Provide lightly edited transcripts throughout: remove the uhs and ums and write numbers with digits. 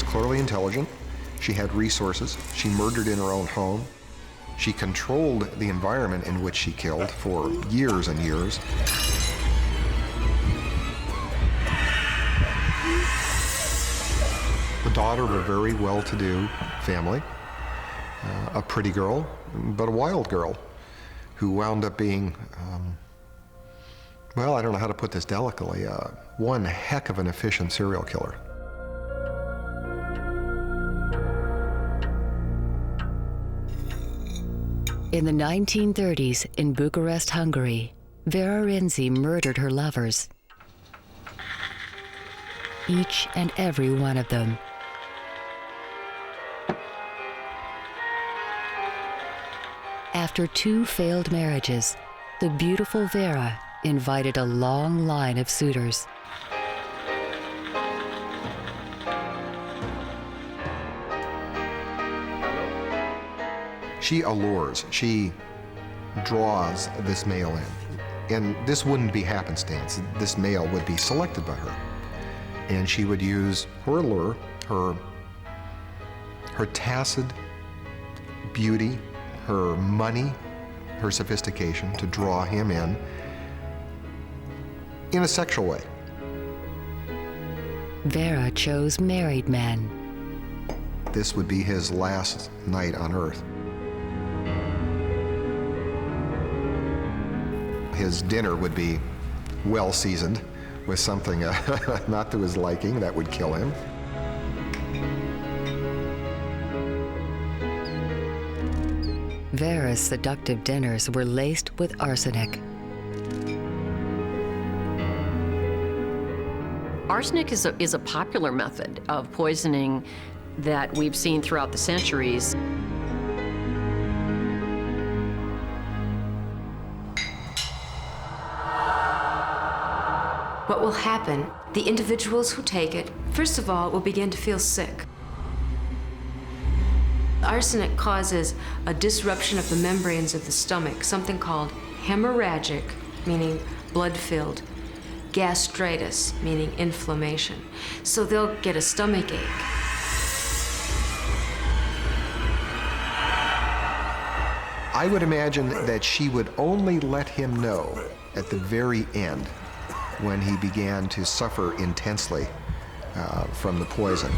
clearly intelligent. She had resources. She murdered in her own home. She controlled the environment in which she killed for years and years. The daughter of a very well-to-do family, a pretty girl, but a wild girl, who wound up being, well, I don't know how to put this delicately, one heck of an efficient serial killer. In the 1930s, in Bucharest, Hungary, Vera Renzi murdered her lovers. Each and every one of them. After 2 failed marriages, the beautiful Vera invited a long line of suitors. She allures, she draws this male in. And this wouldn't be happenstance. This male would be selected by her. And she would use her allure, her tacit beauty, her money, her sophistication to draw him in a sexual way. Vera chose married men. This would be his last night on earth. His dinner would be well seasoned with something not to his liking that would kill him. Vera's seductive dinners were laced with arsenic. Arsenic is a popular method of poisoning that we've seen throughout the centuries. What will happen, the individuals who take it, first of all, will begin to feel sick. Arsenic causes a disruption of the membranes of the stomach, something called hemorrhagic, meaning blood-filled, gastritis, meaning inflammation. So they'll get a stomach ache. I would imagine that she would only let him know at the very end when he began to suffer intensely from the poison.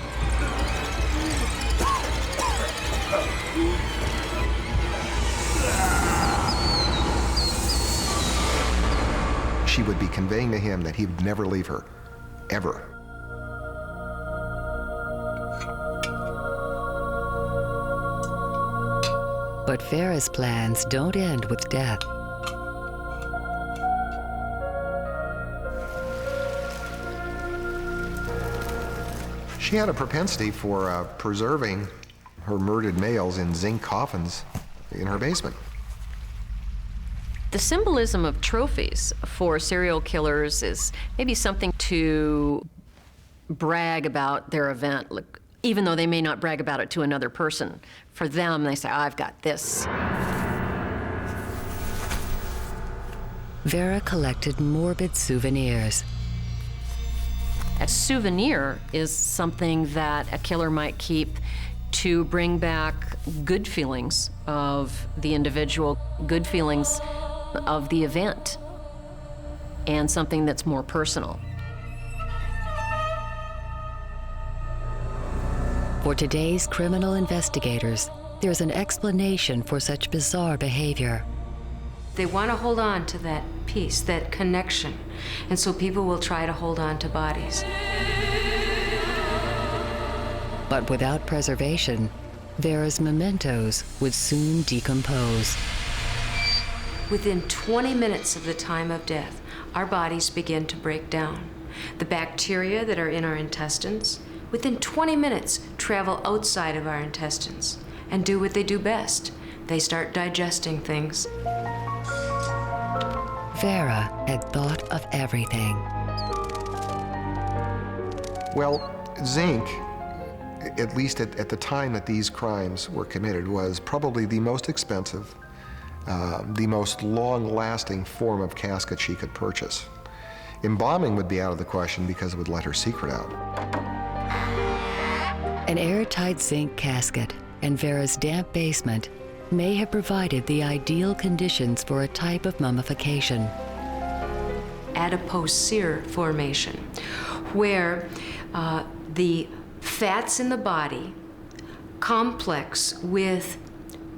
She would be conveying to him that he would never leave her, ever. But Vera's plans don't end with death. She had a propensity for preserving her murdered males in zinc coffins in her basement. The symbolism of trophies for serial killers is maybe something to brag about their event, even though they may not brag about it to another person. For them, they say, I've got this. Vera collected morbid souvenirs. A souvenir is something that a killer might keep to bring back good feelings of the individual, good feelings of the event, and something that's more personal. For today's criminal investigators, there's an explanation for such bizarre behavior. They want to hold on to that piece, that connection, and so people will try to hold on to bodies. But without preservation, Vera's mementos would soon decompose. Within 20 minutes of the time of death, our bodies begin to break down. The bacteria that are in our intestines, within 20 minutes, travel outside of our intestines and do what they do best. They start digesting things. Vera had thought of everything. Well, zinc, at least at the time that these crimes were committed, was probably the most expensive, the most long-lasting form of casket she could purchase. Embalming would be out of the question because it would let her secret out. An airtight zinc casket and Vera's damp basement may have provided the ideal conditions for a type of mummification. Adipose sear formation, where the fats in the body complex with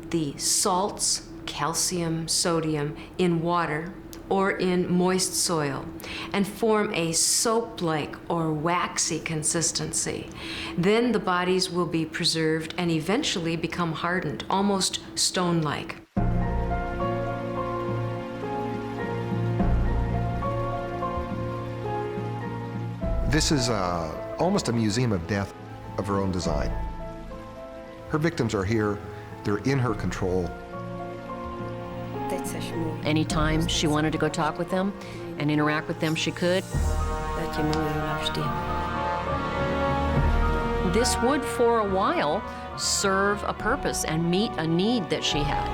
the salts, calcium, sodium in water or in moist soil and form a soap-like or waxy consistency. Then the bodies will be preserved and eventually become hardened, almost stone-like. This is almost a museum of death of her own design. Her victims are here, they're in her control. Anytime she wanted to go talk with them and interact with them, she could. This would, for a while, serve a purpose and meet a need that she had.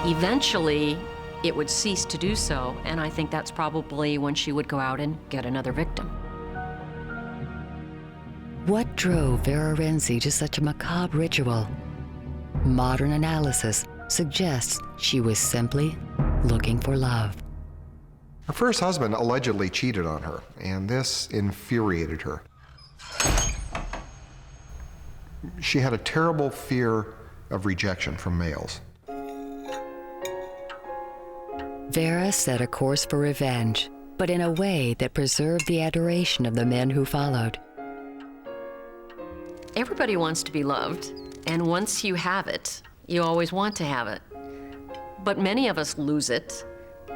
Eventually, it would cease to do so, and I think that's probably when she would go out and get another victim. What drove Vera Renzi to such a macabre ritual? Modern analysis suggests she was simply looking for love. Her first husband allegedly cheated on her, and this infuriated her. She had a terrible fear of rejection from males. Vera set a course for revenge, but in a way that preserved the adoration of the men who followed. Everybody wants to be loved, and once you have it, you always want to have it. But many of us lose it.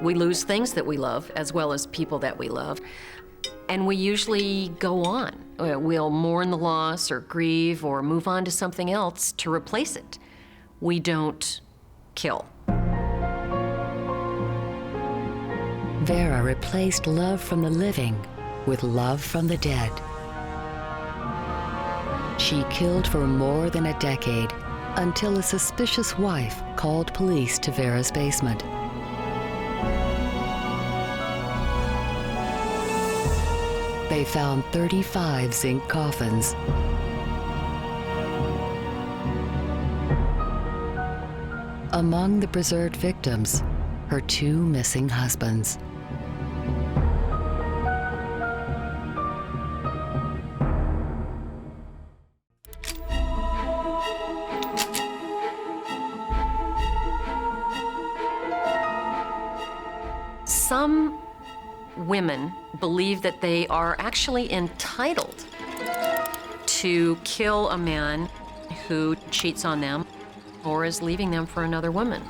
We lose things that we love, as well as people that we love, and we usually go on. We'll mourn the loss or grieve or move on to something else to replace it. We don't kill. Vera replaced love from the living with love from the dead. She killed for more than a decade until a suspicious wife called police to Vera's basement. They found 35 zinc coffins. Among the preserved victims, her 2 missing husbands. Some women believe that they are actually entitled to kill a man who cheats on them or is leaving them for another woman.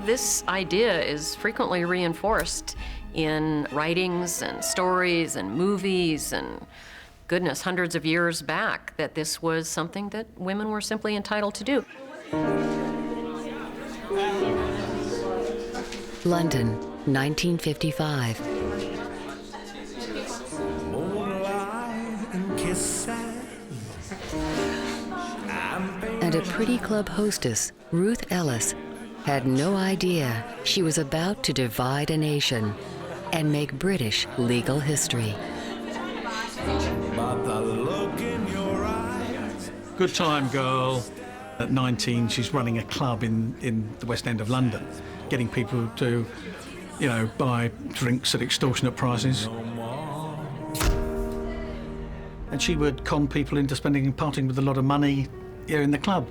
This idea is frequently reinforced in writings and stories and movies and, goodness, hundreds of years back, that this was something that women were simply entitled to do. London, 1955. And a pretty club hostess, Ruth Ellis, had no idea she was about to divide a nation and make British legal history. Good time girl. At 19, she's running a club in the West End of London, getting people to, buy drinks at extortionate prices. And she would con people into parting with a lot of money here in the club.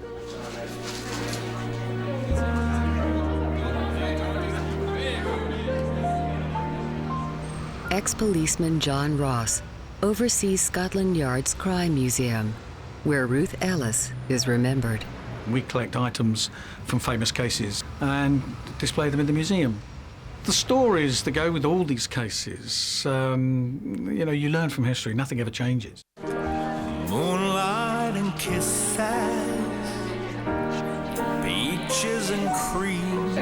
Ex-policeman John Ross oversees Scotland Yard's Crime Museum, where Ruth Ellis is remembered. We collect items from famous cases and display them in the museum. The stories that go with all these cases, you learn from history, nothing ever changes. Moonlight and kisses, peaches and cream.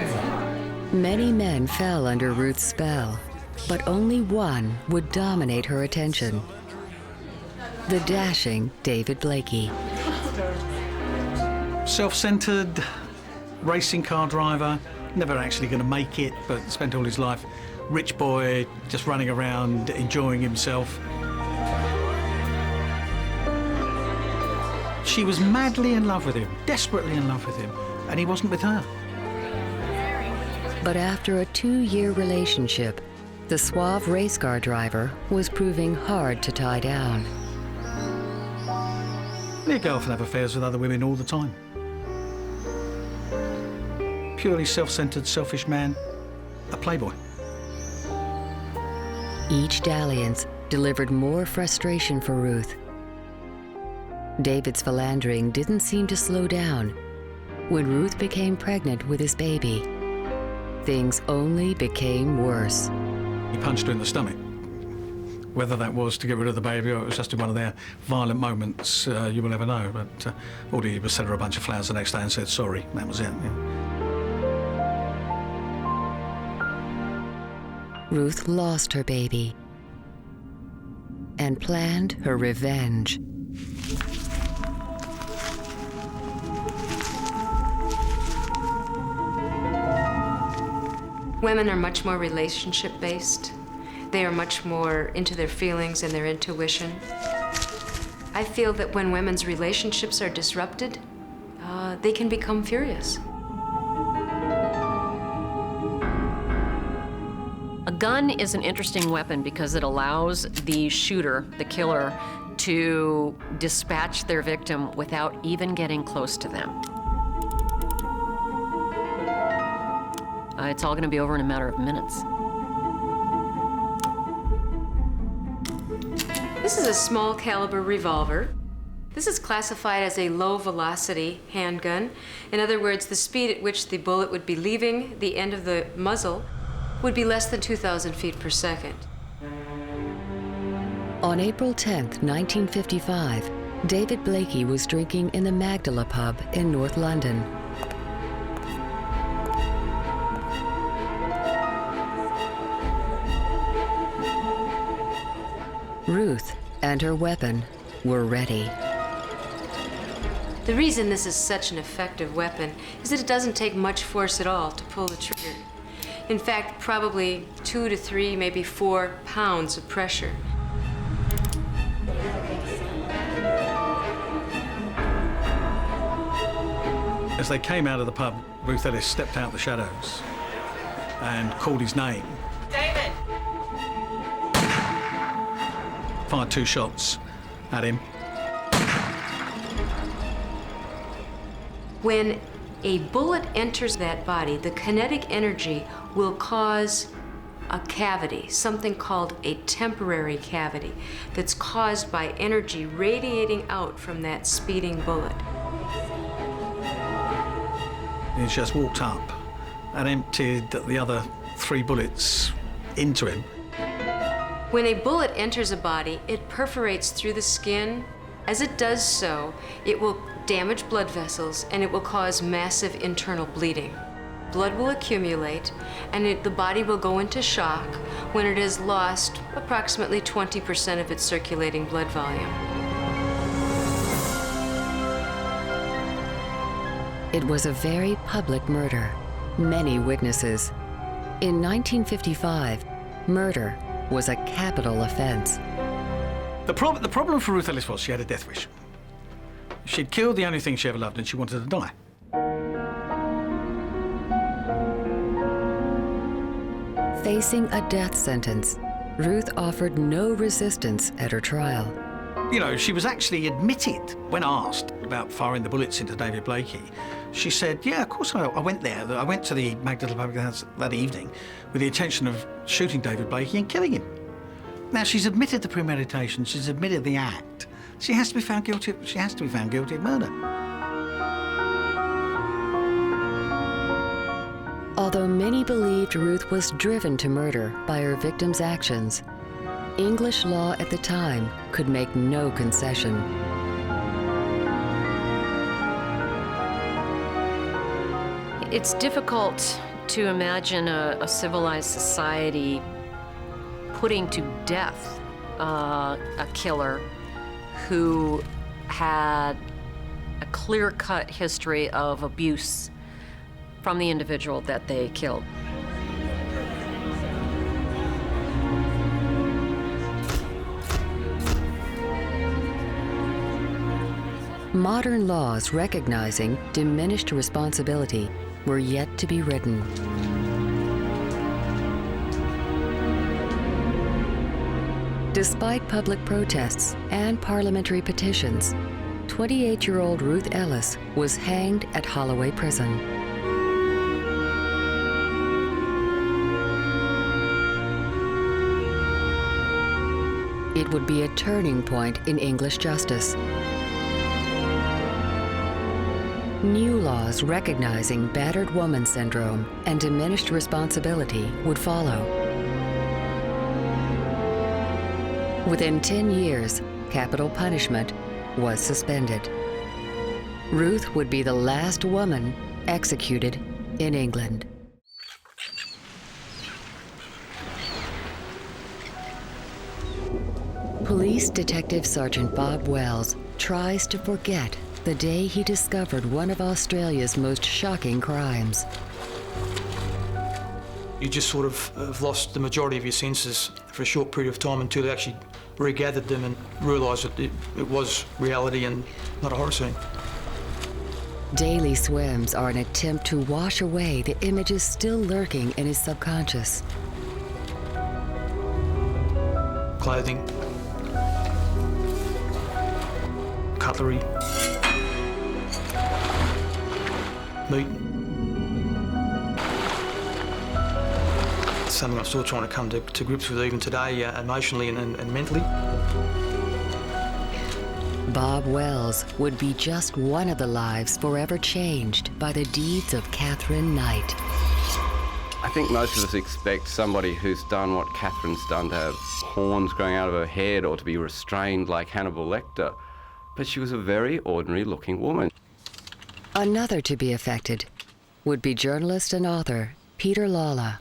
Many men fell under Ruth's spell, but only one would dominate her attention: the dashing David Blakey. Self-centered, racing car driver, never actually going to make it, but spent all his life rich boy, just running around, enjoying himself. She was madly in love with him, desperately in love with him, and he wasn't with her. But after a 2-year relationship, the suave race car driver was proving hard to tie down. He'd go off and have affairs with other women all the time. Purely self-centered, selfish man, a playboy. Each dalliance delivered more frustration for Ruth. David's philandering didn't seem to slow down. When Ruth became pregnant with his baby, things only became worse. He punched her in the stomach. Whether that was to get rid of the baby or it was just in one of their violent moments, you will never know. But all he did was send her a bunch of flowers the next day and said sorry. That was it. Yeah. Ruth lost her baby and planned her revenge. Women are much more relationship-based. They are much more into their feelings and their intuition. I feel that when women's relationships are disrupted, they can become furious. A gun is an interesting weapon because it allows the shooter, the killer, to dispatch their victim without even getting close to them. It's all going to be over in a matter of minutes. This is a small caliber revolver. This is classified as a low velocity handgun. In other words, the speed at which the bullet would be leaving the end of the muzzle would be less than 2,000 feet per second. On April 10, 1955, David Blakey was drinking in the Magdala pub in North London. Ruth and her weapon were ready. The reason this is such an effective weapon is that it doesn't take much force at all to pull the trigger. In fact, probably 2 to 3, maybe 4 pounds of pressure. As they came out of the pub, Ruth Ellis stepped out the shadows and called his name. David! Fired 2 shots at him. When a bullet enters that body, the kinetic energy will cause a cavity, something called a temporary cavity, that's caused by energy radiating out from that speeding bullet. He just walked up and emptied the other 3 bullets into him. When a bullet enters a body, it perforates through the skin. As it does so, it will damage blood vessels and it will cause massive internal bleeding. Blood will accumulate and the body will go into shock when it has lost approximately 20% of its circulating blood volume. It was a very public murder. Many witnesses. In 1955, murder was a capital offense. The problem for Ruth Ellis was she had a death wish. She'd killed the only thing she ever loved and she wanted to die. Facing a death sentence, Ruth offered no resistance at her trial. You know, she was actually admitted when asked about firing the bullets into David Blakey. She said, yeah, of course I went there. I went to the Magdala Public House that evening with the intention of shooting David Blakey and killing him. Now, she's admitted the premeditation, she's admitted the act. She has to be found guilty, of murder. Although many believed Ruth was driven to murder by her victim's actions, English law at the time could make no concession. It's difficult to imagine a civilized society putting to death a killer who had a clear-cut history of abuse from the individual that they killed. Modern laws recognizing diminished responsibility were yet to be written. Despite public protests and parliamentary petitions, 28-year-old Ruth Ellis was hanged at Holloway Prison. It would be a turning point in English justice. New laws recognizing battered woman syndrome and diminished responsibility would follow. Within 10 years, capital punishment was suspended. Ruth would be the last woman executed in England. Police Detective Sergeant Bob Wells tries to forget the day he discovered one of Australia's most shocking crimes. You just sort of have lost the majority of your senses for a short period of time until you actually regathered them and realised that it was reality and not a horror scene. Daily swims are an attempt to wash away the images still lurking in his subconscious. Clothing, cutlery, meat. It's something I'm still trying to come to grips with even today, emotionally and mentally. Bob Wells would be just one of the lives forever changed by the deeds of Catherine Knight. I think most of us expect somebody who's done what Catherine's done to have horns growing out of her head or to be restrained like Hannibal Lecter. But she was a very ordinary-looking woman. Another to be affected would be journalist and author Peter Lawler,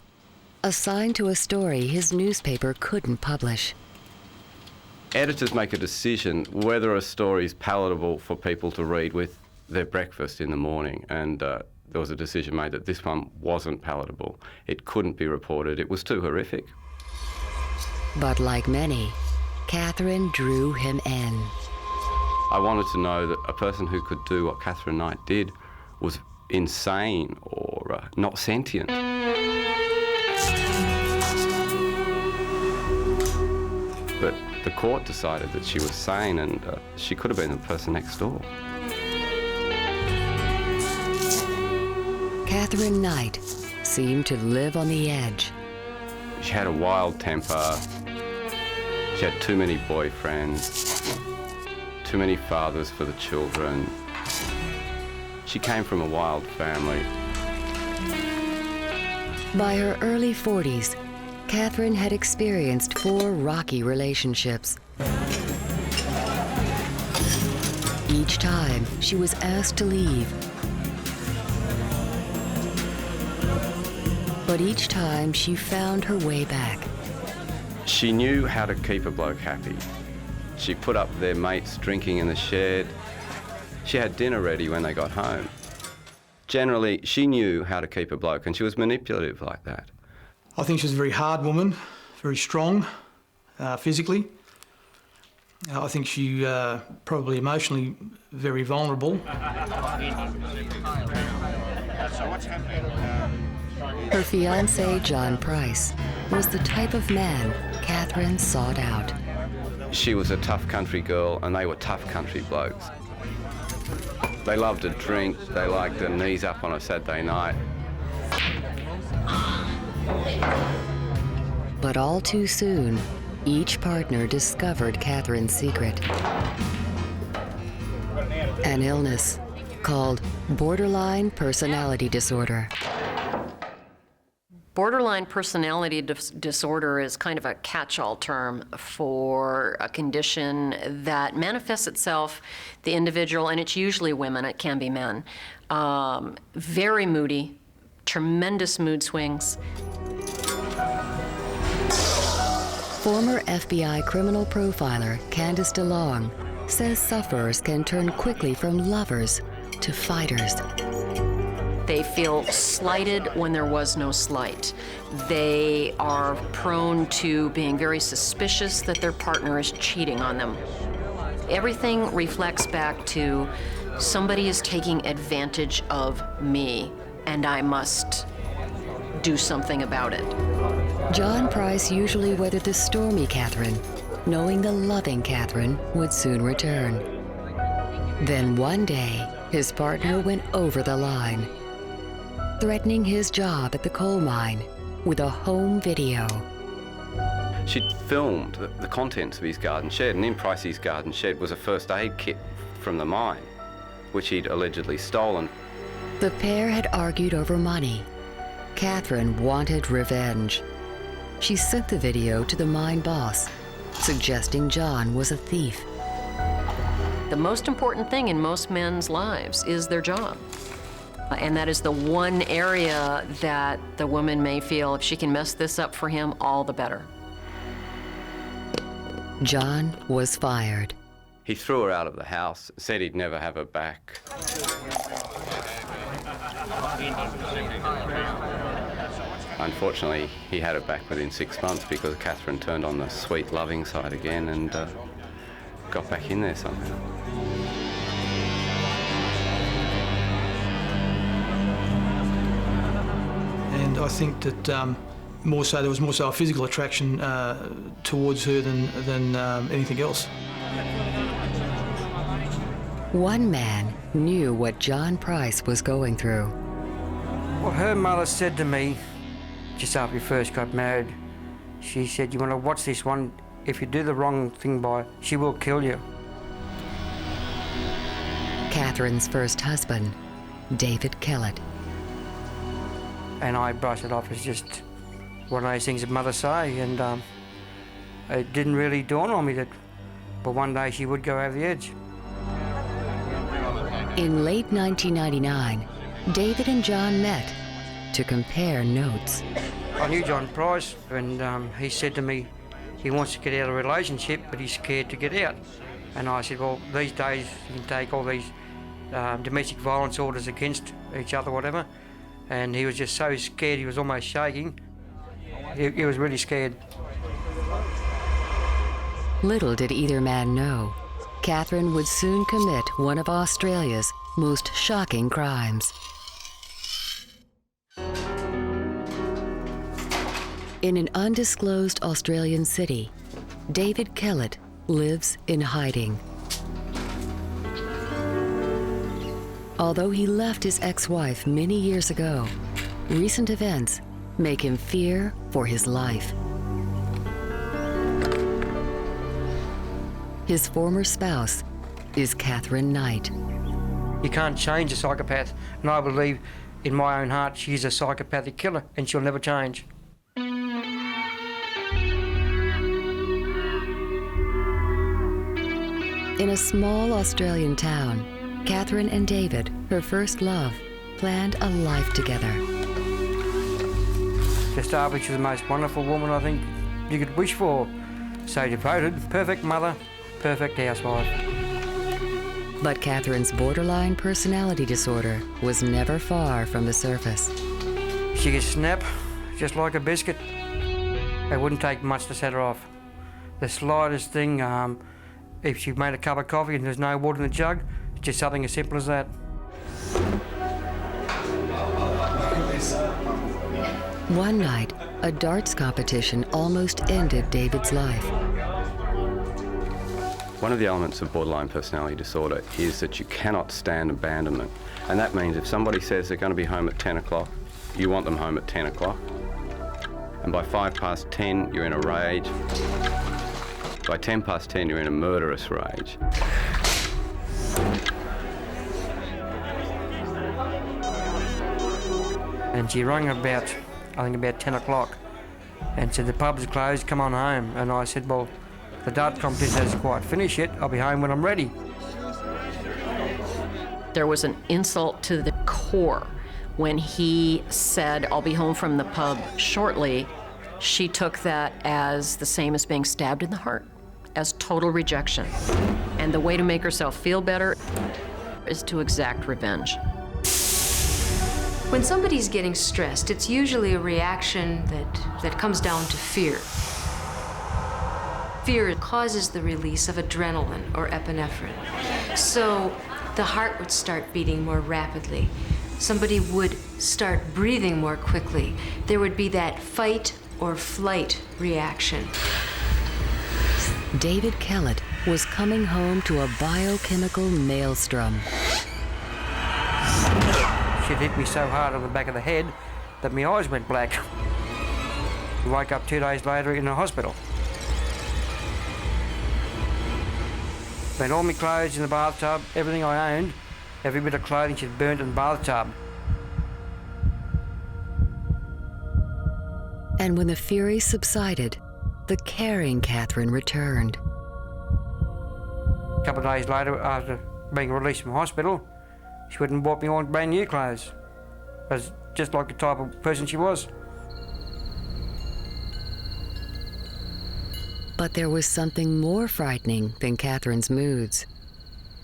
assigned to a story his newspaper couldn't publish. Editors make a decision whether a story is palatable for people to read with their breakfast in the morning, and there was a decision made that this one wasn't palatable. It couldn't be reported. It was too horrific. But like many, Catherine drew him in. I wanted to know that a person who could do what Catherine Knight did was insane or not sentient. But the court decided that she was sane and she could have been the person next door. Catherine Knight seemed to live on the edge. She had a wild temper. She had too many boyfriends, too many fathers for the children. She came from a wild family. By her early 40s, Catherine had experienced 4 rocky relationships. Each time, she was asked to leave. But each time, she found her way back. She knew how to keep a bloke happy. She put up their mates drinking in the shed. She had dinner ready when they got home. Generally, she knew how to keep a bloke, and she was manipulative like that. I think she was a very hard woman, very strong physically. I think she probably emotionally very vulnerable. Her fiancé, John Price, was the type of man Catherine sought out. She was a tough country girl, and they were tough country blokes. They loved to drink, they liked their knees up on a Saturday night. But all too soon, each partner discovered Catherine's secret. An illness called borderline personality disorder. Borderline personality disorder is kind of a catch-all term for a condition that manifests itself, the individual, and it's usually women, it can be men, very moody, tremendous mood swings. Former FBI criminal profiler Candice DeLong says sufferers can turn quickly from lovers to fighters. They feel slighted when there was no slight. They are prone to being very suspicious that their partner is cheating on them. Everything reflects back to somebody is taking advantage of me, and I must do something about it. John Price usually weathered the stormy Catherine, knowing the loving Catherine would soon return. Then one day, his partner went over the line, threatening his job at the coal mine with a home video. She'd filmed the contents of his garden shed, and in Pricey's garden shed was a first aid kit from the mine, which he'd allegedly stolen. The pair had argued over money. Catherine wanted revenge. She sent the video to the mine boss, suggesting John was a thief. The most important thing in most men's lives is their job. And that is the one area that the woman may feel if she can mess this up for him, all the better. John was fired. He threw her out of the house, said he'd never have her back. Unfortunately, he had her back within 6 months because Catherine turned on the sweet, loving side again and got back in there somehow. And I think that there was more so a physical attraction towards her than anything else. One man knew what John Price was going through. Well, her mother said to me, just after we first got married, she said, "You want to watch this one? If you do the wrong thing by, she will kill you." Catherine's first husband, David Kellett. And I brushed it off as just one of those things that mothers say, and it didn't really dawn on me that, but one day she would go over the edge. In late 1999, David and John met to compare notes. I knew John Price, and he said to me he wants to get out of a relationship, but he's scared to get out. And I said, well, these days you can take all these domestic violence orders against each other, whatever. And he was just so scared, he was almost shaking. He was really scared. Little did either man know, Catherine would soon commit one of Australia's most shocking crimes. In an undisclosed Australian city, David Kellett lives in hiding. Although he left his ex-wife many years ago, recent events make him fear for his life. His former spouse is Catherine Knight. You can't change a psychopath, and I believe in my own heart she's a psychopathic killer, and she'll never change. In a small Australian town, Catherine and David, her first love, planned a life together. To start with, she's the most wonderful woman I think you could wish for. So devoted, perfect mother, perfect housewife. But Catherine's borderline personality disorder was never far from the surface. She could snap just like a biscuit. It wouldn't take much to set her off. The slightest thing, if she made a cup of coffee and there's no water in the jug, just something as simple as that. One night, a darts competition almost ended David's life. One of the elements of borderline personality disorder is that you cannot stand abandonment. And that means if somebody says they're going to be home at 10 o'clock, you want them home at 10 o'clock. And by 10:05, you're in a rage. By 10:10, you're in a murderous rage. And she rang about, I think about 10 o'clock and said, the pub's closed, come on home. And I said, well, the dart competition hasn't quite finished yet, I'll be home when I'm ready. There was an insult to the core when he said, I'll be home from the pub shortly. She took that as the same as being stabbed in the heart, as total rejection. And the way to make herself feel better is to exact revenge. When somebody's getting stressed, it's usually a reaction that comes down to fear. Fear causes the release of adrenaline or epinephrine. So the heart would start beating more rapidly. Somebody would start breathing more quickly. There would be that fight or flight reaction. David Kellett was coming home to a biochemical maelstrom. She hit me so hard on the back of the head that my eyes went black. I woke up 2 days later in the hospital. Spent all my clothes in the bathtub, everything I owned, every bit of clothing she'd burnt in the bathtub. And when the fury subsided, the caring Catherine returned. A couple of days later, after being released from hospital, she went and bought me all brand new clothes. It was just like the type of person she was. But there was something more frightening than Catherine's moods.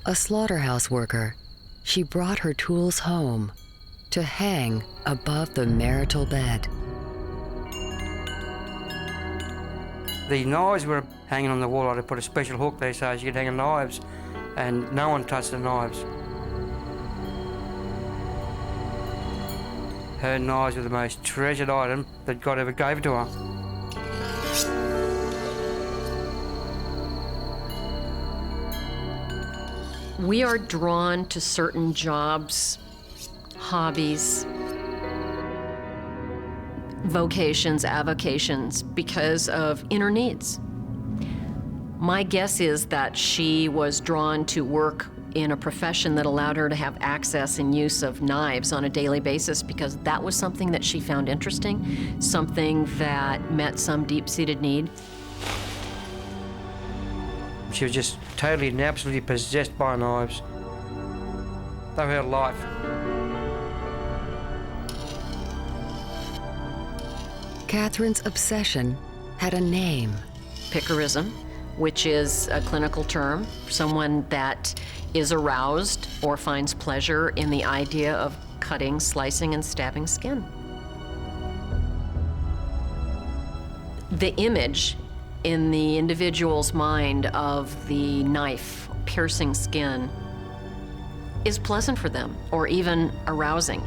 A slaughterhouse worker, she brought her tools home to hang above the marital bed. The knives were hanging on the wall. I had put a special hook there so she could hang the knives, and no one touched the knives. Her knives were the most treasured item that God ever gave to her. We are drawn to certain jobs, hobbies, vocations, avocations, because of inner needs. My guess is that she was drawn to work in a profession that allowed her to have access and use of knives on a daily basis because that was something that she found interesting, something that met some deep-seated need. She was just totally and absolutely possessed by knives. They were her life. Catherine's obsession had a name. Picarism, which is a clinical term, someone that is aroused or finds pleasure in the idea of cutting, slicing, and stabbing skin. The image in the individual's mind of the knife piercing skin is pleasant for them or even arousing.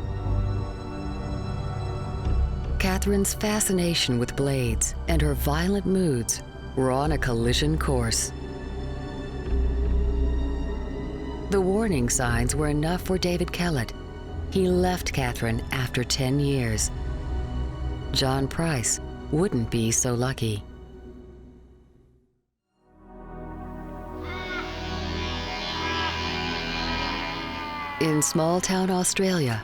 Catherine's fascination with blades and her violent moods were on a collision course. The warning signs were enough for David Kellett. He left Catherine after 10 years. John Price wouldn't be so lucky. In small-town Australia,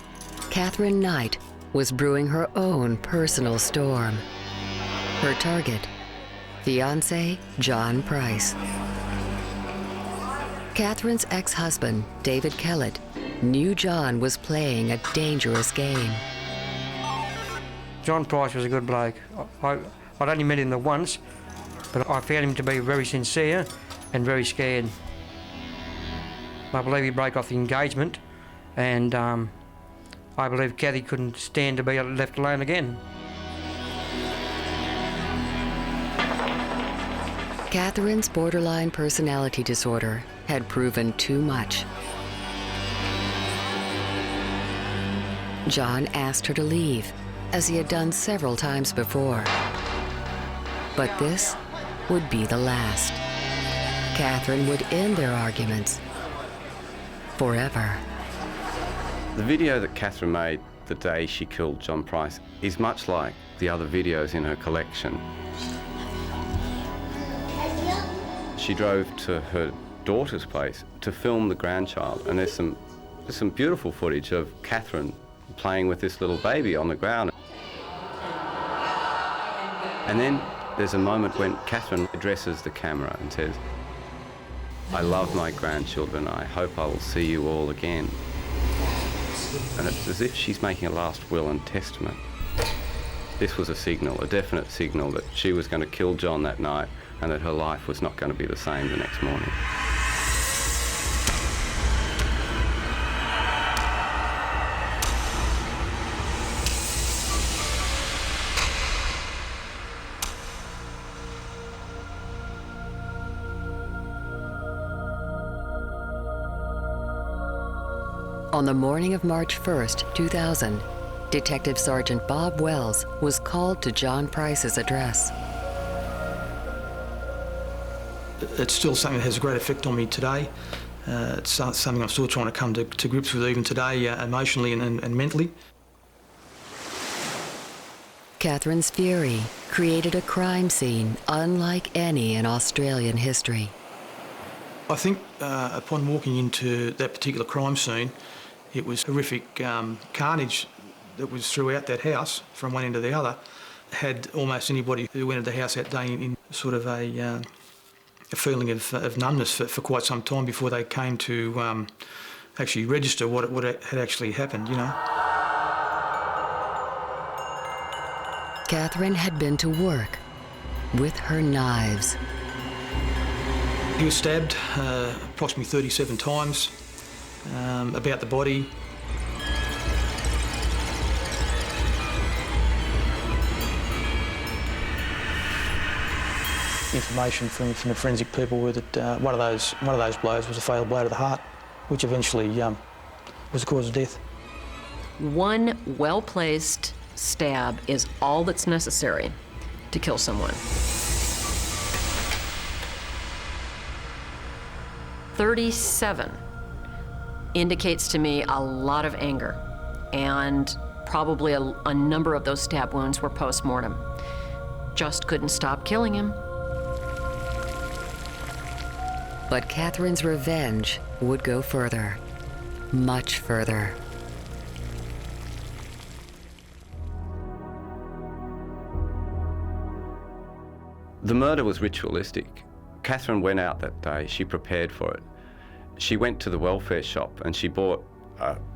Catherine Knight was brewing her own personal storm. Her target, fiancé John Price. Catherine's ex-husband, David Kellett, knew John was playing a dangerous game. John Price was a good bloke. I'd only met him the once, but I found him to be very sincere and very scared. I believe he broke off the engagement, and I believe Cathy couldn't stand to be left alone again. Catherine's borderline personality disorder had proven too much. John asked her to leave, as he had done several times before. But this would be the last. Catherine would end their arguments forever. The video that Catherine made the day she killed John Price is much like the other videos in her collection. She drove to her daughter's place to film the grandchild, and there's some beautiful footage of Catherine playing with this little baby on the ground. And then there's a moment when Catherine addresses the camera and says, "I love my grandchildren. I hope I will see you all again." And it's as if she's making a last will and testament. This was a signal, a definite signal that she was going to kill John that night and that her life was not going to be the same the next morning. On the morning of March 1st, 2000, Detective Sergeant Bob Wells was called to John Price's address. It's still something that has a great effect on me today. It's something I'm still trying to come to grips with even today, emotionally and mentally. Catherine's fury created a crime scene unlike any in Australian history. I think upon walking into that particular crime scene, it was horrific carnage that was throughout that house from one end to the other. Had almost anybody who went into the house that day in sort of a feeling of numbness for quite some time before they came to actually register what had actually happened, you know. Catherine had been to work with her knives. He was stabbed approximately 37 times about the body. Information from the forensic people were that one of those blows was a fatal blow to the heart, which eventually was the cause of death. One well-placed stab is all that's necessary to kill someone. 37 indicates to me a lot of anger, and probably a number of those stab wounds were post-mortem. Just couldn't stop killing him. But Catherine's revenge would go further, much further. The murder was ritualistic. Catherine went out that day, she prepared for it. She went to the welfare shop and she bought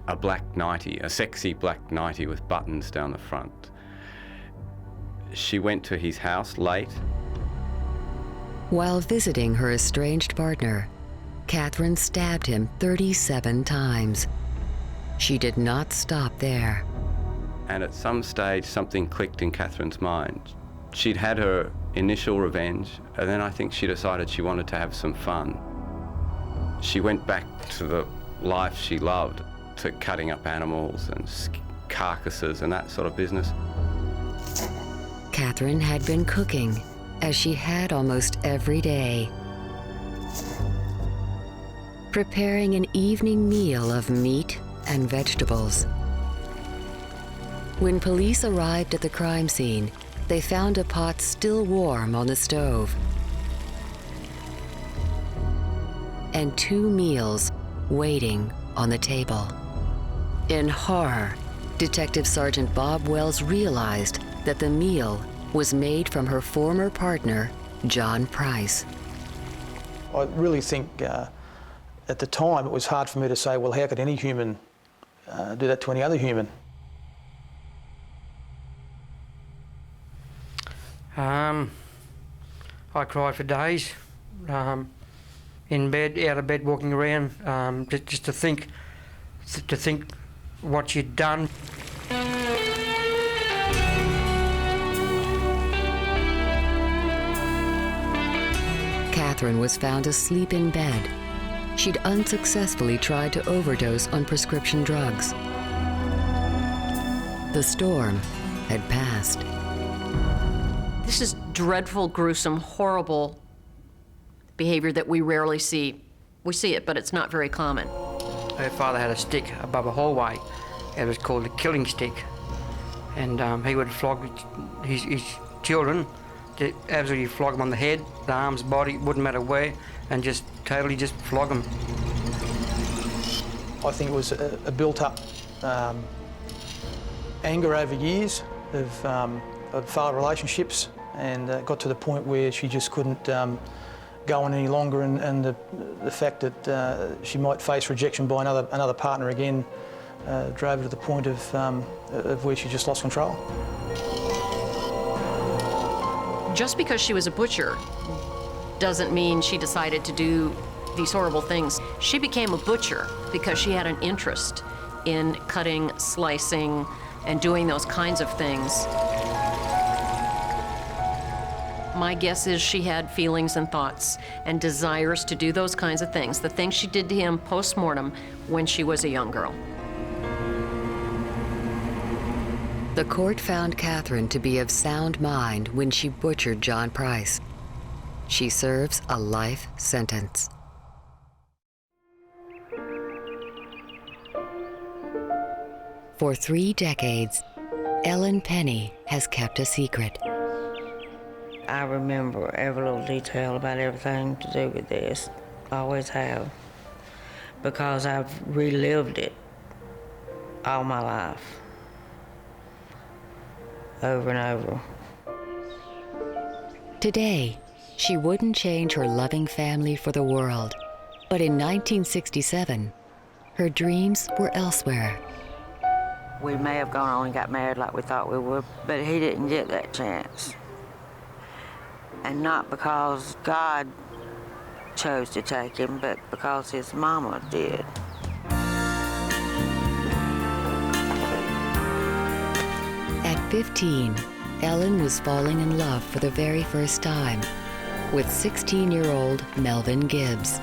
a black nightie, a sexy black nightie with buttons down the front. She went to his house late. While visiting her estranged partner, Catherine stabbed him 37 times. She did not stop there. And at some stage, something clicked in Catherine's mind. She'd had her initial revenge, and then I think she decided she wanted to have some fun. She went back to the life she loved, to cutting up animals and carcasses and that sort of business. Catherine had been cooking, as she had almost every day, preparing an evening meal of meat and vegetables. When police arrived at the crime scene, they found a pot still warm on the stove and 2 meals waiting on the table. In horror, Detective Sergeant Bob Wells realized that the meal was made from her former partner, John Price. I really think at the time it was hard for me to say, well, how could any human do that to any other human? I cried for days, in bed, out of bed, walking around, just to think what she'd done. Catherine was found asleep in bed. She'd unsuccessfully tried to overdose on prescription drugs. The storm had passed. This is dreadful, gruesome, horrible behavior that we rarely see. We see it, but it's not very common. Her father had a stick above a hallway. It was called a killing stick. And he would flog his children, to absolutely flog them on the head, the arms, body, wouldn't matter where, and just totally just flog them. I think it was a built-up anger over years of failed relationships, and got to the point where she just couldn't go on any longer, and the fact that she might face rejection by another partner again drove her to the point of where she just lost control. Just because she was a butcher doesn't mean she decided to do these horrible things. She became a butcher because she had an interest in cutting, slicing, and doing those kinds of things. My guess is she had feelings and thoughts and desires to do those kinds of things, the things she did to him post-mortem when she was a young girl. The court found Catherine to be of sound mind when she butchered John Price. She serves a life sentence. For 3 decades, Ellen Penny has kept a secret. I remember every little detail about everything to do with this. Always have. Because I've relived it all my life. Over and over. Today, she wouldn't change her loving family for the world. But in 1967, her dreams were elsewhere. We may have gone on and got married like we thought we would, but he didn't get that chance. And not because God chose to take him, but because his mama did. At 15, Ellen was falling in love for the very first time with 16-year-old Melvin Gibbs.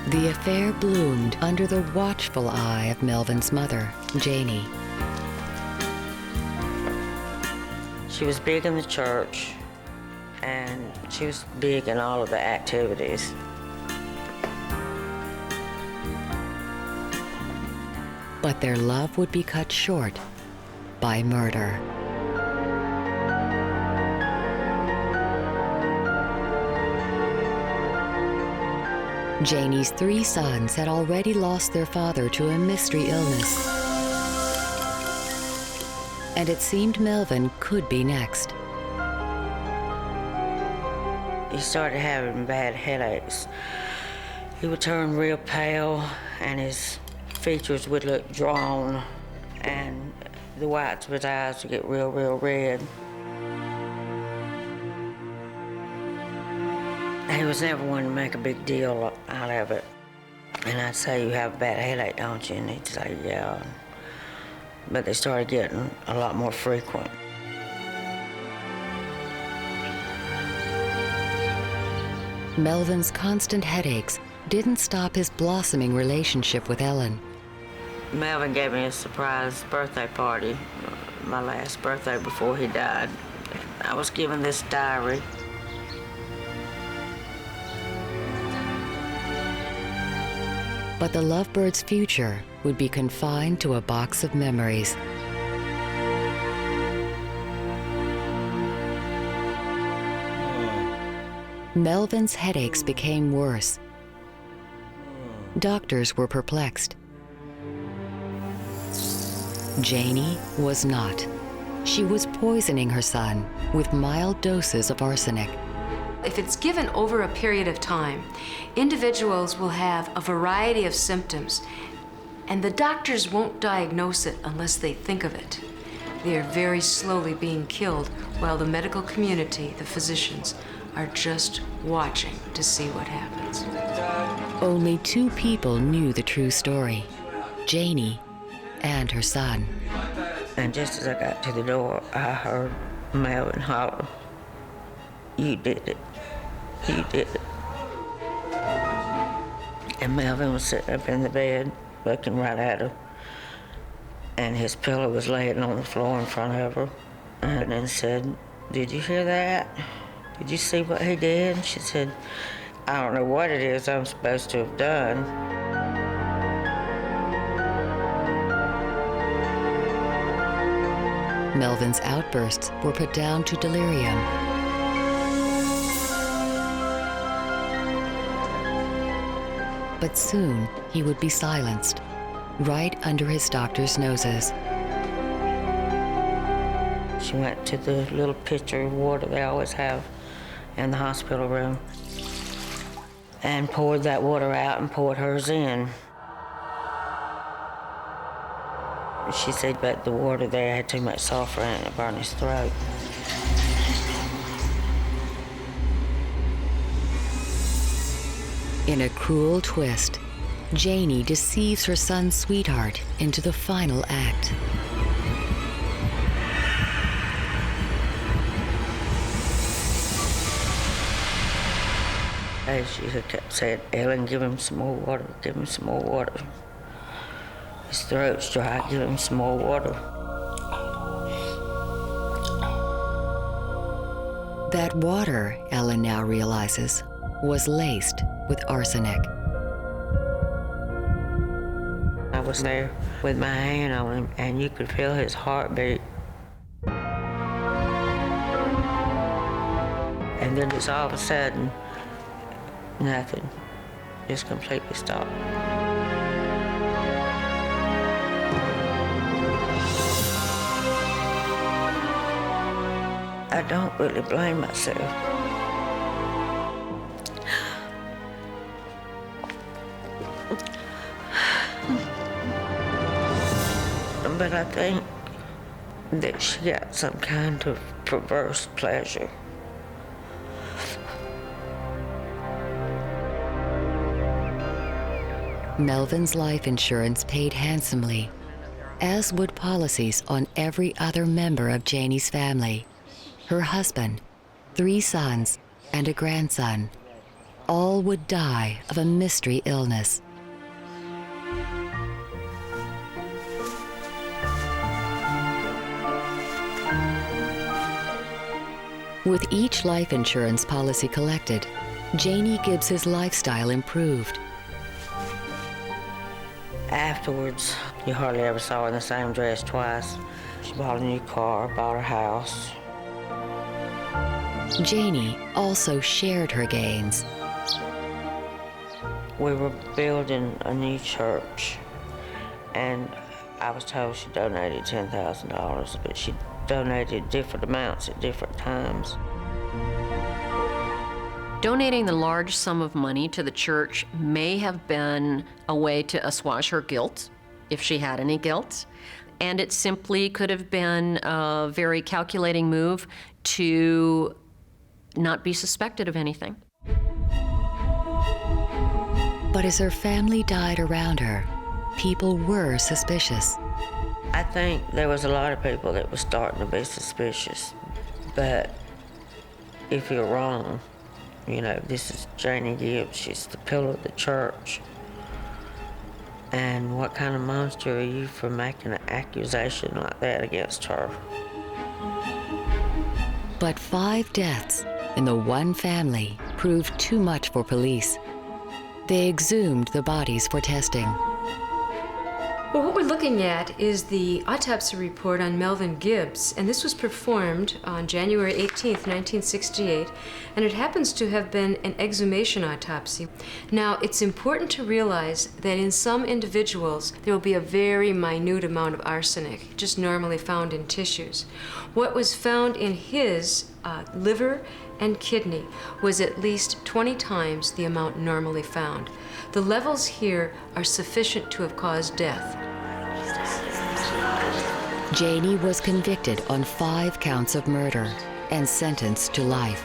The affair bloomed under the watchful eye of Melvin's mother, Janie. She was big in the church, and she was big in all of the activities. But their love would be cut short by murder. Janie's 3 sons had already lost their father to a mystery illness. And it seemed Melvin could be next. He started having bad headaches. He would turn real pale, and his features would look drawn, and the whites of his eyes would get real, real red. He was never one to make a big deal out of it. And I'd say, "You have a bad headache, don't you?" And he'd say, "Yeah." But they started getting a lot more frequent. Melvin's constant headaches didn't stop his blossoming relationship with Ellen. Melvin gave me a surprise birthday party, my last birthday before he died. I was given this diary. But the lovebirds' future would be confined to a box of memories. Melvin's headaches became worse. Doctors were perplexed. Janie was not. She was poisoning her son with mild doses of arsenic. If it's given over a period of time, individuals will have a variety of symptoms, and the doctors won't diagnose it unless they think of it. They are very slowly being killed while the medical community, the physicians, are just watching to see what happens. Only 2 people knew the true story, Janie and her son. And just as I got to the door, I heard Melvin holler, "You did it. You did it." And Melvin was sitting up in the bed, looking right at her. And his pillow was laying on the floor in front of her. And then said, "Did you hear that? Did you see what he did?" And she said, "I don't know what it is I'm supposed to have done." Melvin's outbursts were put down to delirium. But soon he would be silenced, right under his doctor's noses. She went to the little pitcher of water they always have in the hospital room and poured that water out and poured hers in. She said, but the water there had too much sulfur in it, it burned his throat. In a cruel twist, Janie deceives her son's sweetheart into the final act. As she had kept saying, "Ellen, give him some more water, give him some more water." His throat's dry, give him some more water. That water, Ellen now realizes, was laced with arsenic. I was there with my hand on him, and you could feel his heartbeat. And then just all of a sudden, nothing. Just completely stopped. I don't really blame myself. But I think that she got some kind of perverse pleasure. Melvin's life insurance paid handsomely, as would policies on every other member of Janie's family. Her husband, 3 sons, and a grandson. All would die of a mystery illness. With each life insurance policy collected, Janie Gibbs's lifestyle improved. Afterwards, you hardly ever saw her in the same dress twice. She bought a new car, bought a house. Janie also shared her gains. We were building a new church, and I was told she donated $10,000, but she donated different amounts at different times. Donating the large sum of money to the church may have been a way to assuage her guilt, if she had any guilt, and it simply could have been a very calculating move to not be suspected of anything. But as her family died around her, people were suspicious. I think there was a lot of people that were starting to be suspicious, but if you're wrong, you know, this is Janie Gibbs, she's the pillar of the church. And what kind of monster are you for making an accusation like that against her? But 5 deaths in the one family proved too much for police. They exhumed the bodies for testing. Well, what we're looking at is the autopsy report on Melvin Gibbs, and this was performed on January 18th, 1968, and it happens to have been an exhumation autopsy. Now, it's important to realize that in some individuals, there will be a very minute amount of arsenic, just normally found in tissues. What was found in his liver and kidney was at least 20 times the amount normally found. The levels here are sufficient to have caused death. Janie was convicted on 5 counts of murder and sentenced to life.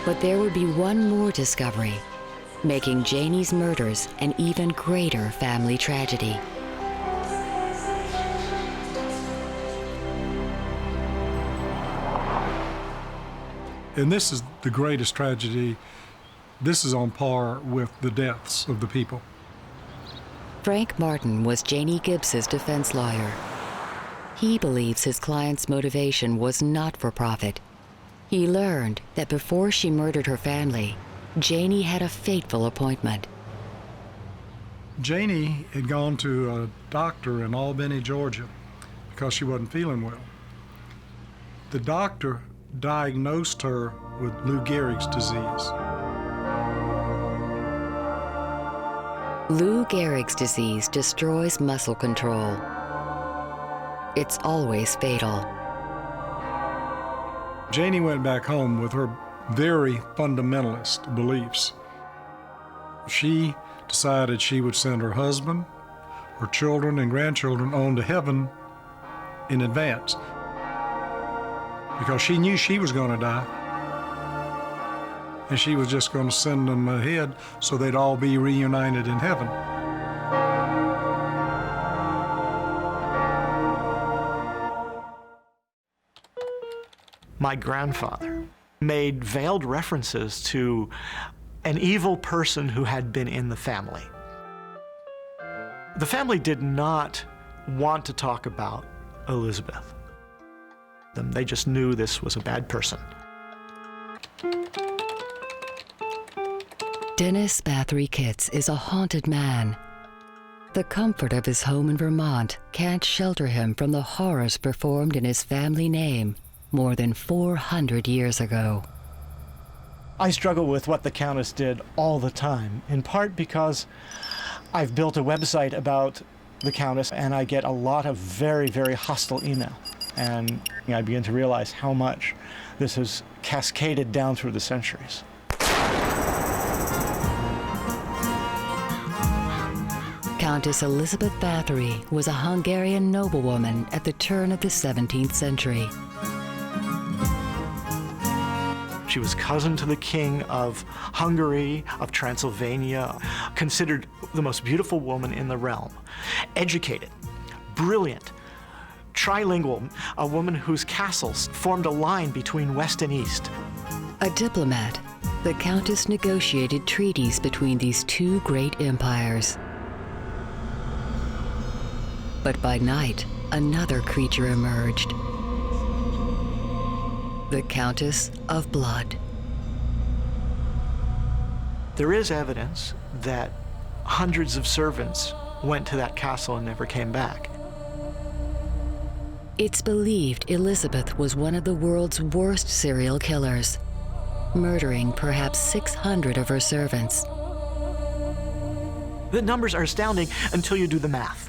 But there would be one more discovery, making Janie's murders an even greater family tragedy. And this is the greatest tragedy. This is on par with the deaths of the people. Frank Martin was Janie Gibbs's defense lawyer. He believes his client's motivation was not for profit. He learned that before she murdered her family, Janie had a fateful appointment. Janie had gone to a doctor in Albany, Georgia, because she wasn't feeling well. The doctor diagnosed her with Lou Gehrig's disease. Lou Gehrig's disease destroys muscle control. It's always fatal. Janie went back home with her very fundamentalist beliefs. She decided she would send her husband, her children and grandchildren on to heaven in advance, because she knew she was going to die, and she was just going to send them ahead so they'd all be reunited in heaven. My grandfather made veiled references to an evil person who had been in the family. The family did not want to talk about Elizabeth. They just knew this was a bad person. Dennis Bathory Kitts is a haunted man. The comfort of his home in Vermont can't shelter him from the horrors performed in his family name more than 400 years ago. I struggle with what the Countess did all the time, in part because I've built a website about the Countess and I get a lot of very, very hostile email. And I begin to realize how much this has cascaded down through the centuries. Countess Elizabeth Bathory was a Hungarian noblewoman at the turn of the 17th century. She was cousin to the King of Hungary, of Transylvania, considered the most beautiful woman in the realm. Educated, brilliant, trilingual, a woman whose castles formed a line between West and East. A diplomat, the Countess negotiated treaties between these two great empires. But by night, another creature emerged. The Countess of Blood. There is evidence that hundreds of servants went to that castle and never came back. It's believed Elizabeth was one of the world's worst serial killers, murdering perhaps 600 of her servants. The numbers are astounding until you do the math.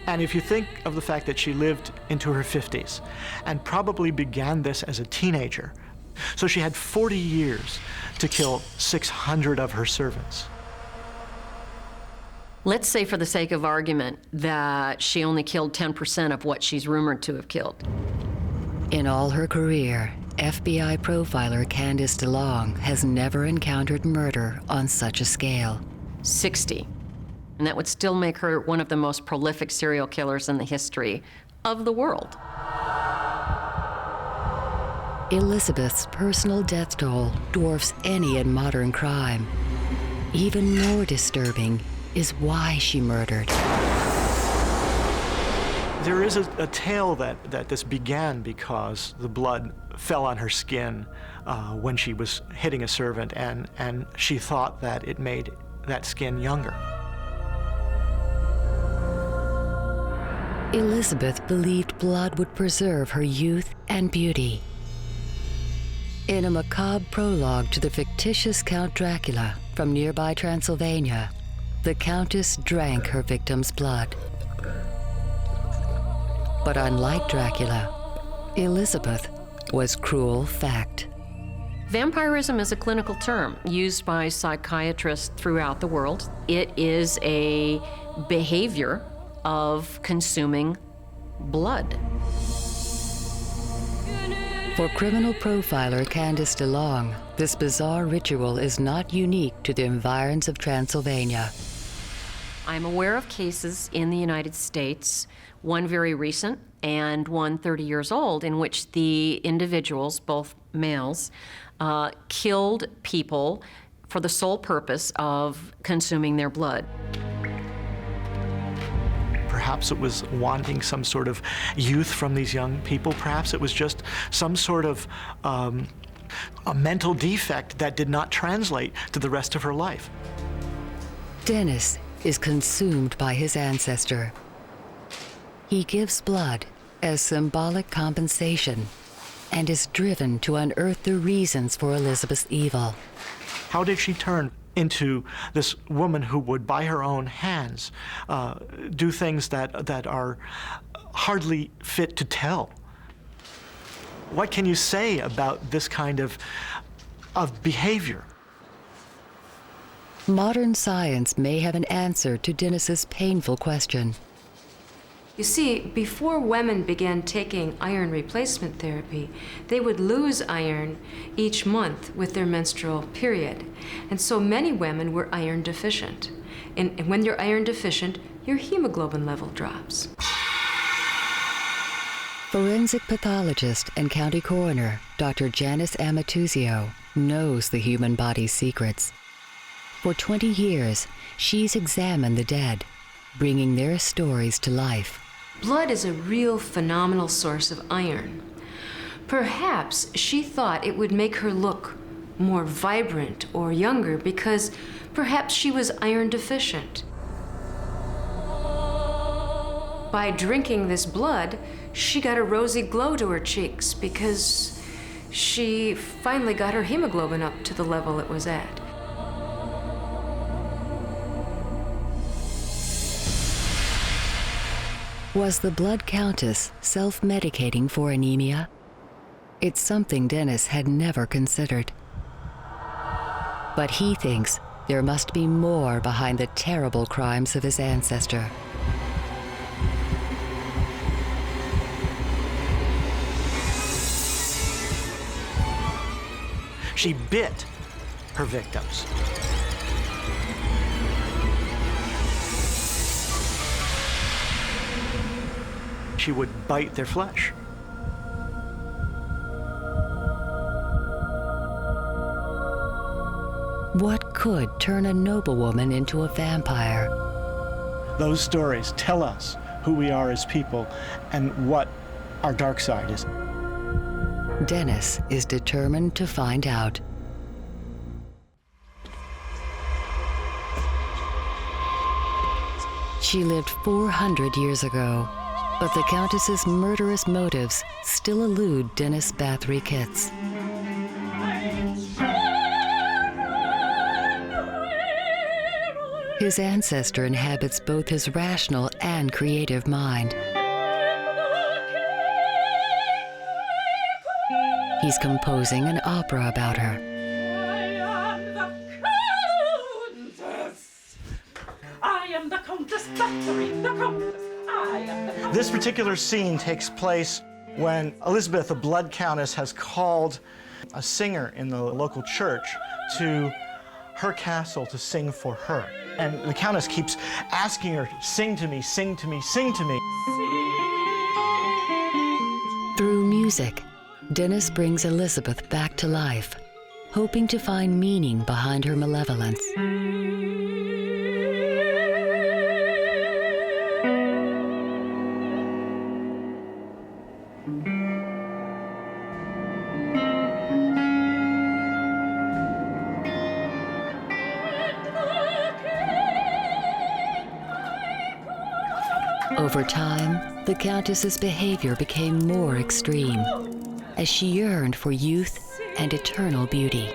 And if you think of the fact that she lived into her 50s and probably began this as a teenager, so she had 40 years to kill 600 of her servants. Let's say, for the sake of argument, that she only killed 10% of what she's rumored to have killed. In all her career, FBI profiler Candice DeLong has never encountered murder on such a scale. 60. And that would still make her one of the most prolific serial killers in the history of the world. Elizabeth's personal death toll dwarfs any in modern crime. Even more disturbing is why she murdered. There is a tale that this began because the blood fell on her skin when she was hitting a servant, and she thought that it made that skin younger. Elizabeth believed blood would preserve her youth and beauty. In a macabre prologue to the fictitious Count Dracula from nearby Transylvania, the Countess drank her victim's blood. But unlike Dracula, Elizabeth was cruel fact. Vampirism is a clinical term used by psychiatrists throughout the world. It is a behavior of consuming blood. For criminal profiler Candice DeLong, this bizarre ritual is not unique to the environs of Transylvania. I'm aware of cases in the United States, one very recent and one 30 years old, in which the individuals, both males, killed people for the sole purpose of consuming their blood. Perhaps it was wanting some sort of youth from these young people. Perhaps it was just some sort of a mental defect that did not translate to the rest of her life. Dennis is consumed by his ancestor. He gives blood as symbolic compensation and is driven to unearth the reasons for Elizabeth's evil. How did she turn into this woman who would, by her own hands, do things that are hardly fit to tell? What can you say about this kind of behavior? Modern science may have an answer to Dennis's painful question. You see, before women began taking iron replacement therapy, they would lose iron each month with their menstrual period. And so many women were iron deficient. And when you're iron deficient, your hemoglobin level drops. Forensic pathologist and county coroner, Dr. Janis Amatuzio knows the human body's secrets. For 20 years, she's examined the dead, bringing their stories to life. Blood is a real phenomenal source of iron. Perhaps she thought it would make her look more vibrant or younger because perhaps she was iron deficient. By drinking this blood, she got a rosy glow to her cheeks because she finally got her hemoglobin up to the level it was at. Was the blood countess self-medicating for anemia? It's something Dennis had never considered. But he thinks there must be more behind the terrible crimes of his ancestor. She bit her victims. She would bite their flesh. What could turn a noblewoman into a vampire? Those stories tell us who we are as people and what our dark side is. Dennis is determined to find out. She lived 400 years ago, but the Countess's murderous motives still elude Dennis Bathory Kitts. His ancestor inhabits both his rational and creative mind. He's composing an opera about her. I am the Countess Bathory, the Countess. I am the Countess. This particular scene takes place when Elizabeth, the blood countess, has called a singer in the local church to her castle to sing for her. And the countess keeps asking her, sing to me, sing to me, sing to me. Through music, Dennis brings Elizabeth back to life, hoping to find meaning behind her malevolence. Over time, the Countess's behavior became more extreme as she yearned for youth and eternal beauty.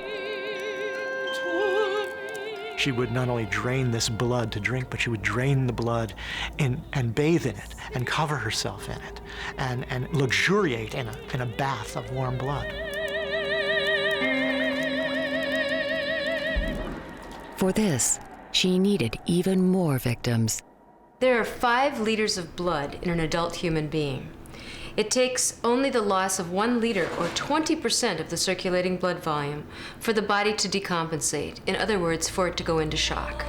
She would not only drain this blood to drink, but she would drain the blood and bathe in it and cover herself in it and luxuriate in a bath of warm blood. For this, she needed even more victims. There are 5 liters of blood in an adult human being. It takes only the loss of 1 liter, or 20% of the circulating blood volume, for the body to decompensate. In other words, for it to go into shock.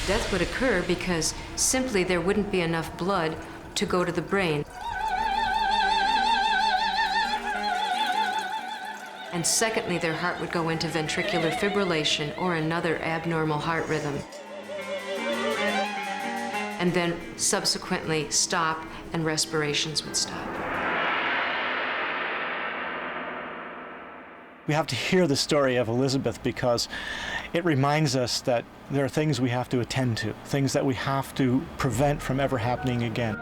Death would occur because simply there wouldn't be enough blood to go to the brain. And secondly, their heart would go into ventricular fibrillation or another abnormal heart rhythm. And then subsequently stop and respirations would stop. We have to hear the story of Elizabeth because it reminds us that there are things we have to attend to, things that we have to prevent from ever happening again.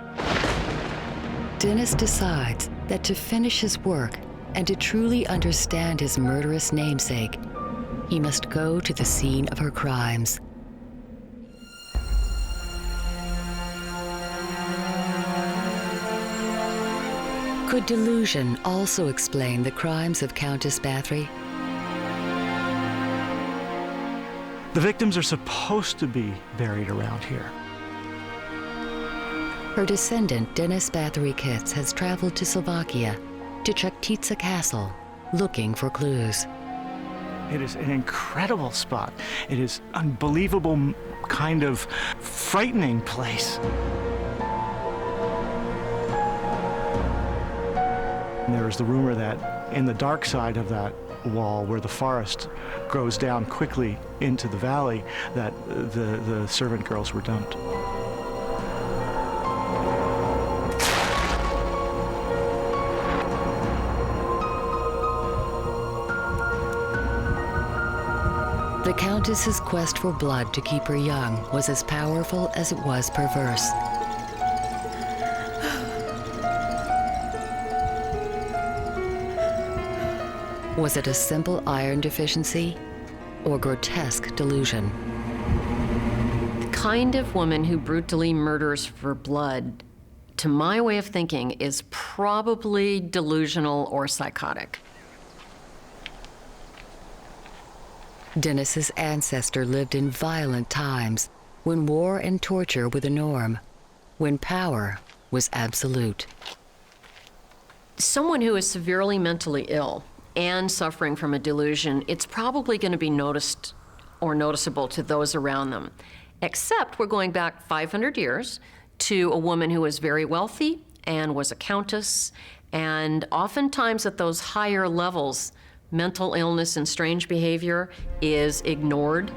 Dennis decides that to finish his work and to truly understand his murderous namesake, he must go to the scene of her crimes. Could delusion also explain the crimes of Countess Bathory? The victims are supposed to be buried around here. Her descendant, Janis Amatuzio, has traveled to Slovakia, to Chuktica Castle, looking for clues. It is an incredible spot. It is unbelievable, kind of frightening place. And there is the rumor that in the dark side of that wall, where the forest grows down quickly into the valley, that the servant girls were dumped. The Countess's quest for blood to keep her young was as powerful as it was perverse. Was it a simple iron deficiency or grotesque delusion? The kind of woman who brutally murders for blood, to my way of thinking, is probably delusional or psychotic. Janis's ancestor lived in violent times when war and torture were the norm, when power was absolute. Someone who is severely mentally ill and suffering from a delusion, it's probably going to be noticed or noticeable to those around them. Except we're going back 500 years to a woman who was very wealthy and was a countess, and oftentimes at those higher levels, mental illness and strange behavior is ignored.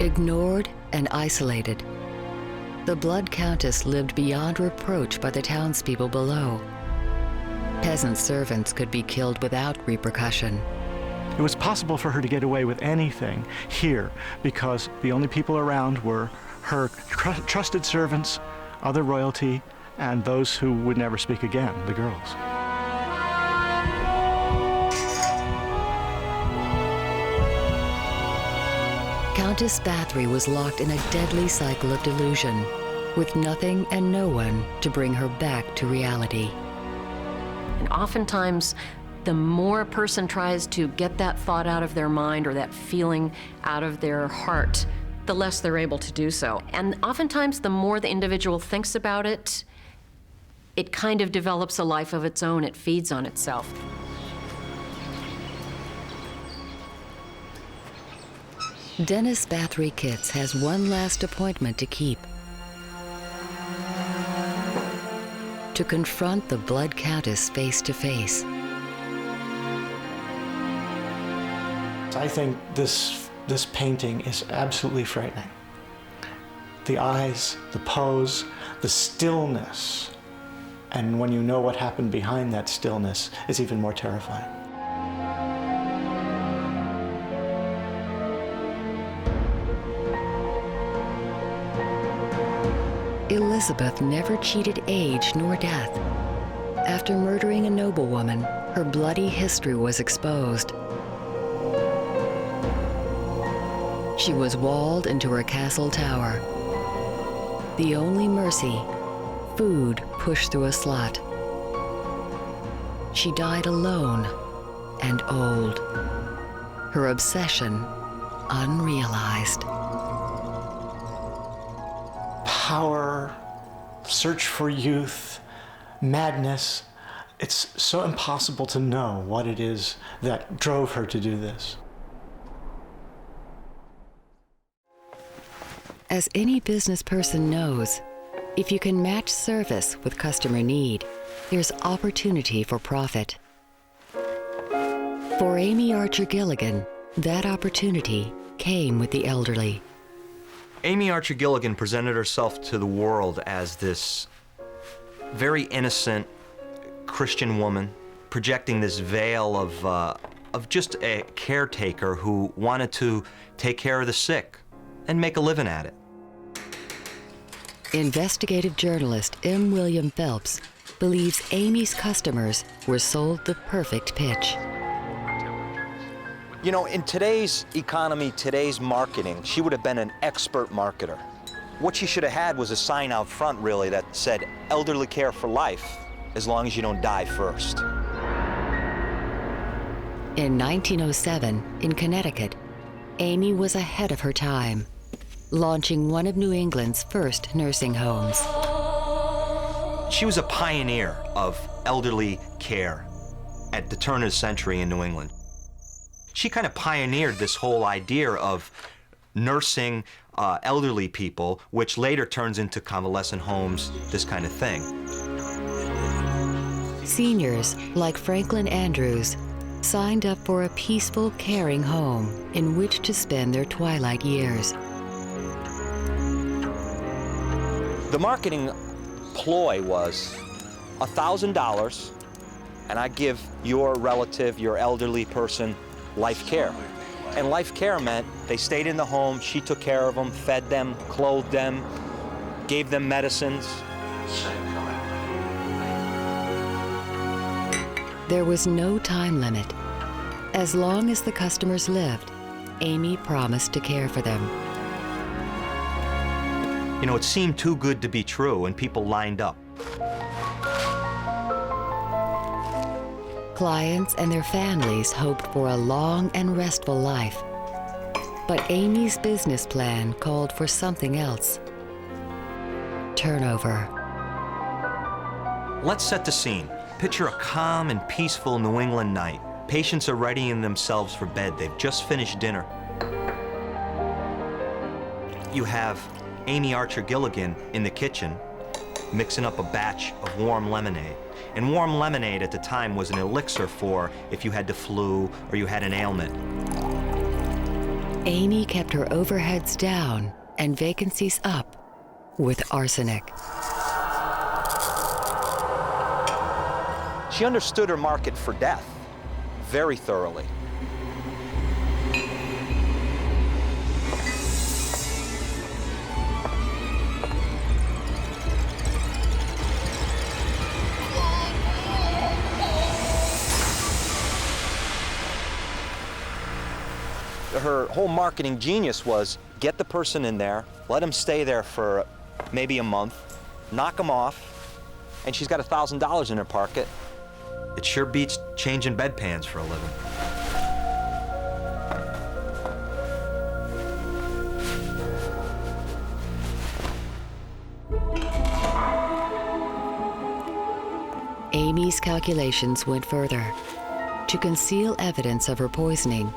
Ignored and isolated. The Blood Countess lived beyond reproach by the townspeople below. Peasant servants could be killed without repercussion. It was possible for her to get away with anything here because the only people around were her trusted servants, other royalty, and those who would never speak again, the girls. Countess Bathory was locked in a deadly cycle of delusion, with nothing and no one to bring her back to reality. And oftentimes, the more a person tries to get that thought out of their mind or that feeling out of their heart, the less they're able to do so. And oftentimes, the more the individual thinks about it, it kind of develops a life of its own. It feeds on itself. Janis Amatuzio has one last appointment to keep. To confront the Blood Countess face to face. I think this painting is absolutely frightening. The eyes, the pose, the stillness, and when you know what happened behind that stillness, it's even more terrifying. Elizabeth never cheated age nor death. After murdering a noblewoman, her bloody history was exposed. She was walled into her castle tower. The only mercy, food pushed through a slot. She died alone and old. Her obsession unrealized. Power, search for youth, madness. It's so impossible to know what it is that drove her to do this. As any business person knows, if you can match service with customer need, there's opportunity for profit. For Amy Archer Gilligan, that opportunity came with the elderly. Amy Archer Gilligan presented herself to the world as this very innocent Christian woman, projecting this veil of just a caretaker who wanted to take care of the sick and make a living at it. Investigative journalist M. William Phelps believes Amy's customers were sold the perfect pitch. You know, in today's economy, today's marketing, she would have been an expert marketer. What she should have had was a sign out front, really, that said, elderly care for life, as long as you don't die first. In 1907, in Connecticut, Amy was ahead of her time, launching one of New England's first nursing homes. She was a pioneer of elderly care at the turn of the century in New England. She kind of pioneered this whole idea of nursing elderly people, which later turns into convalescent homes, this kind of thing. Seniors like Franklin Andrews signed up for a peaceful, caring home in which to spend their twilight years. The marketing ploy was $1,000, and I give your relative, your elderly person, life care. And life care meant they stayed in the home, she took care of them, fed them, clothed them, gave them medicines. There was no time limit. As long as the customers lived, Amy promised to care for them. You know, it seemed too good to be true, and people lined up. Clients and their families hoped for a long and restful life. But Amy's business plan called for something else. Turnover. Let's set the scene. Picture a calm and peaceful New England night. Patients are readying themselves for bed. They've just finished dinner. You have Amy Archer Gilligan in the kitchen mixing up a batch of warm lemonade. And warm lemonade at the time was an elixir for if you had the flu or you had an ailment. Amy kept her overheads down and vacancies up with arsenic. She understood her market for death very thoroughly. Her whole marketing genius was get the person in there, let them stay there for maybe a month, knock them off, and she's got $1,000 in her pocket. It sure beats changing bedpans for a living. Amy's calculations went further. To conceal evidence of her poisoning,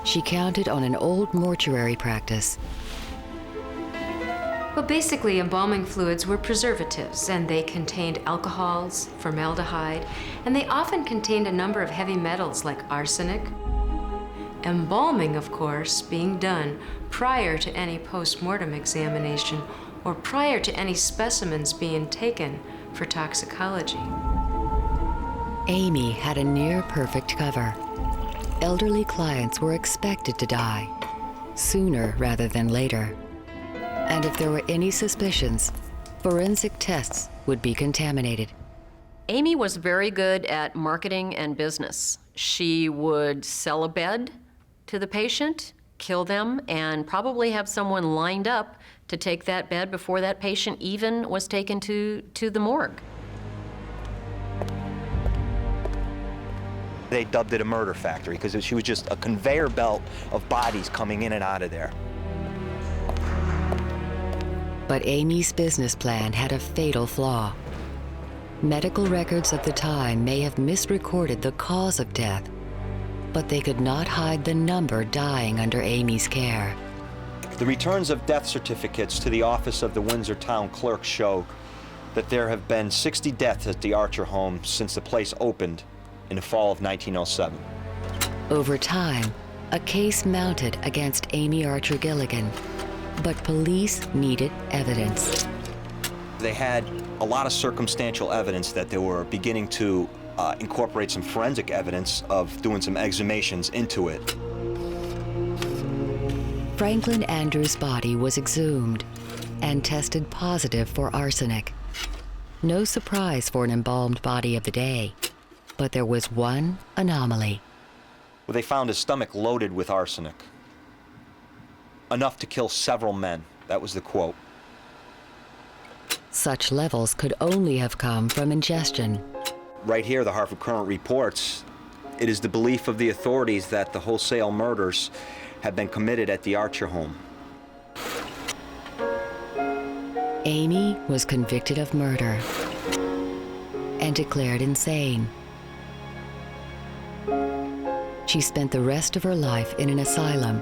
she counted on an old mortuary practice. Well, basically, embalming fluids were preservatives, and they contained alcohols, formaldehyde, and they often contained a number of heavy metals like arsenic. Embalming, of course, being done prior to any post-mortem examination or prior to any specimens being taken for toxicology. Amy had a near-perfect cover. Elderly clients were expected to die, sooner rather than later. And if there were any suspicions, forensic tests would be contaminated. Amy was very good at marketing and business. She would sell a bed to the patient, kill them, and probably have someone lined up to take that bed before that patient even was taken to the morgue. They dubbed it a murder factory because she was just a conveyor belt of bodies coming in and out of there. But Amy's business plan had a fatal flaw. Medical records of the time may have misrecorded the cause of death, but they could not hide the number dying under Amy's care. The returns of death certificates to the office of the Windsor Town Clerk show that there have been 60 deaths at the Archer home since the place opened in the fall of 1907. Over time, a case mounted against Amy Archer Gilligan, but police needed evidence. They had a lot of circumstantial evidence that they were beginning to incorporate some forensic evidence of doing some exhumations into it. Franklin Andrews' body was exhumed and tested positive for arsenic. No surprise for an embalmed body of the day, but there was one anomaly. Well, they found his stomach loaded with arsenic. Enough to kill several men. That was the quote. Such levels could only have come from ingestion. Right here, the Hartford Courant reports, it is the belief of the authorities that the wholesale murders have been committed at the Archer home. Amy was convicted of murder and declared insane. She spent the rest of her life in an asylum.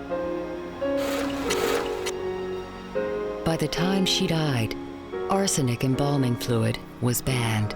By the time she died, arsenic embalming fluid was banned.